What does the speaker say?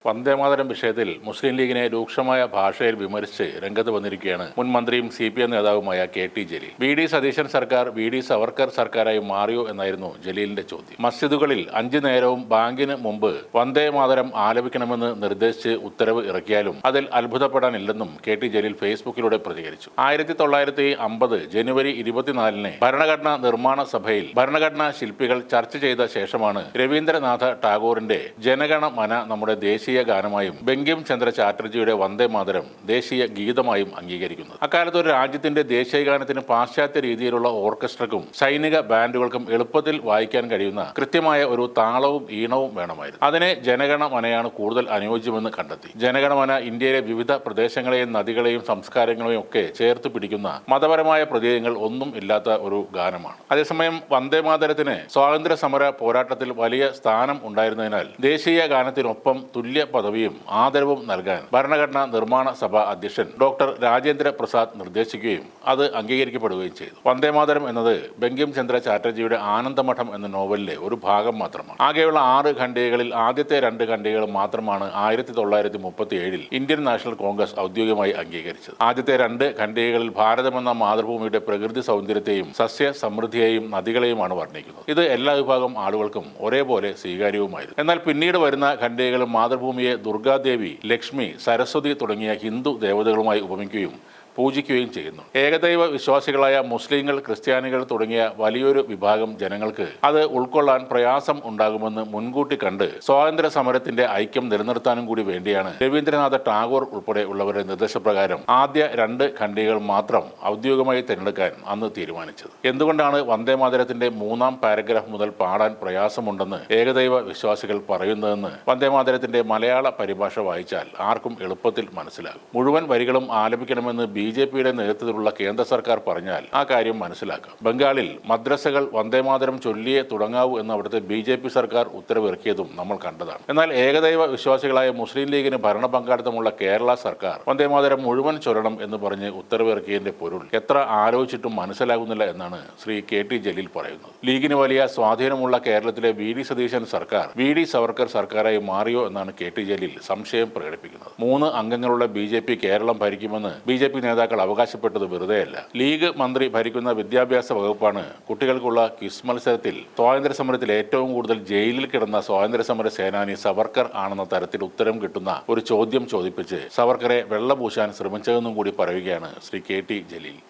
വന്ദേമാതരം വിഷയത്തിൽ മുസ്ലിം ലീഗിനെ രൂക്ഷമായ ഭാഷയിൽ വിമർശിച്ച് രംഗത്ത് വന്നിരിക്കുകയാണ് മുൻ മന്ത്രിയും CPM നേതാവുമായ KT ജലീൽ. VD സതീശൻ സർക്കാർ VD സവർക്കർ സർക്കാരായി മാറിയോ എന്നായിരുന്നു ജലീലിന്റെ ചോദ്യം. മസ്ജിദുകളിൽ 5 നേരവും ബാങ്കിന് മുമ്പ് വന്ദേമാതരം ആലപിക്കണമെന്ന് നിർദ്ദേശിച്ച് ഉത്തരവ് ഇറക്കിയാലും അതിൽ അത്ഭുതപ്പെടാനില്ലെന്നും KT ജലീൽ ഫേസ്ബുക്കിലൂടെ പ്രതികരിച്ചു. 1950 ജനുവരി 24-ന് ഭരണഘടനാ നിർമ്മാണ സഭയിൽ ഭരണഘടനാ ശില്പികൾ ചർച്ച ചെയ്ത ശേഷമാണ് രവീന്ദ്രനാഥ ടാഗോറിന്റെ ജനഗണ മന നമ്മുടെ ദേശീയ ഗാനമായും ബങ്കിം ചന്ദ്ര ചാറ്റർജിയുടെ വന്ദേമാതരം ദേശീയ ഗീതമായും അംഗീകരിക്കുന്നത്. അക്കാലത്ത് ഒരു രാജ്യത്തിന്റെ ദേശീയ ഗാനത്തിന് പാശ്ചാത്യ രീതിയിലുള്ള ഓർക്കസ്ട്രക്കും സൈനിക ബാൻഡുകൾക്കും എളുപ്പത്തിൽ വായിക്കാൻ കഴിയുന്ന കൃത്യമായ ഒരു താളവും ഈണവും വേണമായിരുന്നു. അതിനെ ജനഗണ മനയാണ് കൂടുതൽ അനുയോജ്യമെന്ന് കണ്ടെത്തി. ജനഗണമന ഇന്ത്യയിലെ വിവിധ പ്രദേശങ്ങളെയും നദികളെയും സംസ്കാരങ്ങളെയും ഒക്കെ ചേർത്ത് പിടിക്കുന്ന മതപരമായ പ്രതീകങ്ങൾ ഒന്നും ഇല്ലാത്ത ഒരു ഗാനമാണ്. അതേസമയം വന്ദേമാതരത്തിന് സ്വാതന്ത്ര്യ സമര പോരാട്ടത്തിൽ വലിയ സ്ഥാനം ഉണ്ടായിരുന്നതിനാൽ ദേശീയ ഗാനത്തിനൊപ്പം തുല്യ പദവിയും ആദരവും നൽകാൻ ഭരണഘടനാ നിർമ്മാണ സഭ അധ്യക്ഷൻ ഡോക്ടർ രാജേന്ദ്ര പ്രസാദ് നിർദ്ദേശിക്കുകയും അത് അംഗീകരിക്കപ്പെടുകയും ചെയ്തു. വന്ദേമാതരം എന്നത് ബങ്കിം ചന്ദ്ര ചാറ്റർജിയുടെ ആനന്ദമഠം എന്ന നോവലിലെ ഒരു ഭാഗം മാത്രമാണ്. ആകെയുള്ള 6 ഖണ്ഡികകളിൽ ആദ്യത്തെ 2 ഖണ്ഡികകൾ മാത്രമാണ് 1937 ഇന്ത്യൻ നാഷണൽ കോൺഗ്രസ് ഔദ്യോഗികമായി അംഗീകരിച്ചത്. ആദ്യത്തെ 2 ഖണ്ഡികകളിൽ ഭാരതമെന്ന മാതൃഭൂമിയുടെ പ്രകൃതി സൗന്ദര്യത്തെയും സസ്യ സമൃദ്ധിയെയും നദികളെയുമാണ് വർണ്ണിക്കുന്നത്. ഇത് എല്ലാ വിഭാഗം ആളുകൾക്കും ഒരേപോലെ സ്വീകാര്യവുമായിരുന്നു. എന്നാൽ പിന്നീട് വരുന്ന ഖണ്ഡികകളും മാതൃഭൂമിയെ ദുർഗാദേവി, ലക്ഷ്മി, സരസ്വതി തുടങ്ങിയ ഹിന്ദു ദേവതകളുമായി ഉപമിക്കുകയും പൂജിക്കുകയും ചെയ്യുന്നു. ഏകദൈവ വിശ്വാസികളായ മുസ്ലിങ്ങൾ, ക്രിസ്ത്യാനികൾ തുടങ്ങിയ വലിയൊരു വിഭാഗം ജനങ്ങൾക്ക് അത് ഉൾക്കൊള്ളാൻ പ്രയാസം ഉണ്ടാകുമെന്ന് മുൻകൂട്ടി കണ്ട് സ്വാതന്ത്ര്യ സമരത്തിന്റെ ഐക്യം നിലനിർത്താനും കൂടി വേണ്ടിയാണ് രവീന്ദ്രനാഥ ടാഗോർ ഉൾപ്പെടെ ഉള്ളവരുടെ നിർദ്ദേശപ്രകാരം ആദ്യ 2 ഖണ്ഡികകൾ മാത്രം ഔദ്യോഗികമായി തിരഞ്ഞെടുക്കാൻ അന്ന് തീരുമാനിച്ചത്. എന്തുകൊണ്ടാണ് വന്ദേമാതരത്തിന്റെ 3-ാം പാരഗ്രാഫ് മുതൽ പാടാൻ പ്രയാസമുണ്ടെന്ന് ഏകദൈവ വിശ്വാസികൾ പറയുന്നതെന്ന് വന്ദേമാതരത്തിന്റെ മലയാള പരിഭാഷ വായിച്ചാൽ ആർക്കും എളുപ്പത്തിൽ മനസ്സിലാകും. മുഴുവൻ വരികളും ആലപിക്കണമെന്ന് BJPയുടെ നേതൃത്വത്തിലുള്ള കേന്ദ്ര സർക്കാർ പറഞ്ഞാൽ ആ കാര്യം മനസ്സിലാക്കാം. ബംഗാളിൽ മദ്രസകൾ വന്ദേമാതരം ചൊല്ലിയേ തുടങ്ങാവൂ എന്ന് അവിടുത്തെ BJP സർക്കാർ ഉത്തരവിറക്കിയതും നമ്മൾ കണ്ടതാണ്. എന്നാൽ ഏകദൈവ വിശ്വാസികളായ മുസ്ലിം ലീഗിന് ഭരണ പങ്കാളിത്തമുള്ള കേരള സർക്കാർ വന്ദേമാതരം മുഴുവൻ ചൊല്ലണം എന്ന് പറഞ്ഞ് ഉത്തരവിറക്കിയതിന്റെ പൊരുൾ എത്ര ആലോചിച്ചിട്ടും മനസ്സിലാകുന്നില്ല എന്നാണ് ശ്രീ KT ജലീൽ പറയുന്നത്. ലീഗിന് വലിയ സ്വാധീനമുള്ള കേരളത്തിലെ VD സതീശൻ സർക്കാർ VD സവർക്കർ സർക്കാരായി മാറിയോ എന്നാണ് KT ജലീൽ സംശയം പ്രകടിപ്പിക്കുന്നത്. 3 അംഗങ്ങളുള്ള BJP കേരളം ഭരിക്കുമെന്ന് BJP നേതാക്കൾ അവകാശപ്പെട്ടത് വെറുതെയല്ല. ലീഗ് മന്ത്രി ഭരിക്കുന്ന വിദ്യാഭ്യാസ വകുപ്പാണ് കുട്ടികൾക്കുള്ള ക്വിസ് മത്സരത്തിൽ സ്വാതന്ത്ര്യ സമരത്തിൽ ഏറ്റവും കൂടുതൽ ജയിലിൽ കിടന്ന സ്വാതന്ത്ര്യ സമര സേനാനി സവർക്കർ ആണെന്ന തരത്തിൽ ഉത്തരം കിട്ടുന്ന ഒരു ചോദ്യം ചോദിപ്പിച്ച് സവർക്കറെ വെള്ളപൂശാൻ ശ്രമിച്ചതെന്നും കൂടി പറയുകയാണ് ശ്രീ KT ജലീൽ.